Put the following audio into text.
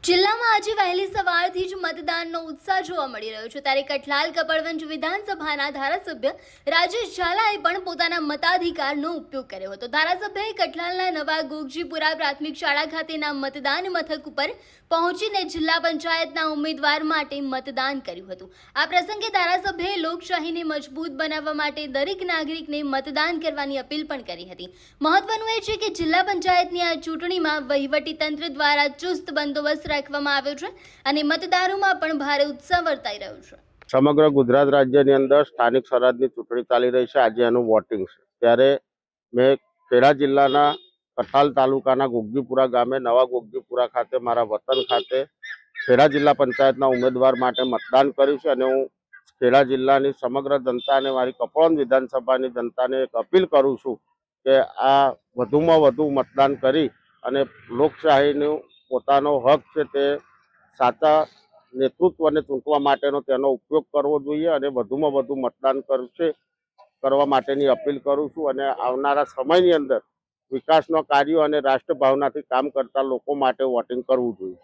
જિલ્લામાં આજે વહેલી સવારથી જ મતદાનનો ઉત્સાહ જોવા મળી રહ્યો છે ત્યારે કઠલાલ કપડવંજ વિધાનસભાના ધારાસભ્ય રાજેશ ઝાલાએ પણ પોતાના મતાધિકારનો ઉપયોગ કર્યો હતો। ધારાસભ્યએ કઠલાલના નવા ગોગજીપુરા પ્રાથમિક શાળા ખાતેના મતદાન મથક ઉપર પહોંચીને જિલ્લા પંચાયતના ઉમેદવાર માટે મતદાન કર્યું હતું। આ પ્રસંગે ધારાસભ્યએ લોકશાહીને મજબૂત બનાવવા માટે દરેક નાગરિકને મતદાન કરવાની અપીલ પણ કરી હતી। મહત્વનું એ છે કે જિલ્લા પંચાયતની આ ચૂંટણીમાં વહીવટીતંત્ર દ્વારા ચુસ્ત બંદોબસ્ત રાખવામાં આવ્યો છે અને મતદારોમાં પણ ભારે ઉત્સાહ વર્તાઈ રહ્યો છે। સમગ્ર ગુજરાત રાજ્યની અંદર સ્થાનિક સ્વરાજની ચૂંટણી ચાલી રહી છે। આજે એનું વોટિંગ છે ત્યારે મેં ખેડા જિલ્લાના કઠલાલ તાલુકાના ગોગજીપુરા ગામે નવા ગોગજીપુરા ખાતે મારા વતન ખાતે ખેડા જિલ્લા પંચાયતના ઉમેદવાર માટે મતદાન કર્યું છે અને હું ખેડા જિલ્લાની સમગ્ર જનતાને મારી કપડવંજ વિધાનસભાની જનતાને એક અપીલ કરું છું કે આ વધુમાં વધુ મતદાન કરી અને લોકશાહીનું પોતાનો હક છે તે સાચા નેતૃત્વને ચૂંટવા માટેનો તેનો ઉપયોગ કરવો જોઈએ અને વધુમાં વધુ મતદાન કરવા માટેની અપીલ કરું છું અને આવનારા સમયની અંદર વિકાસના કાર્યો અને રાષ્ટ્રભાવનાથી કામ કરતા લોકો માટે વોટિંગ કરવું જોઈએ।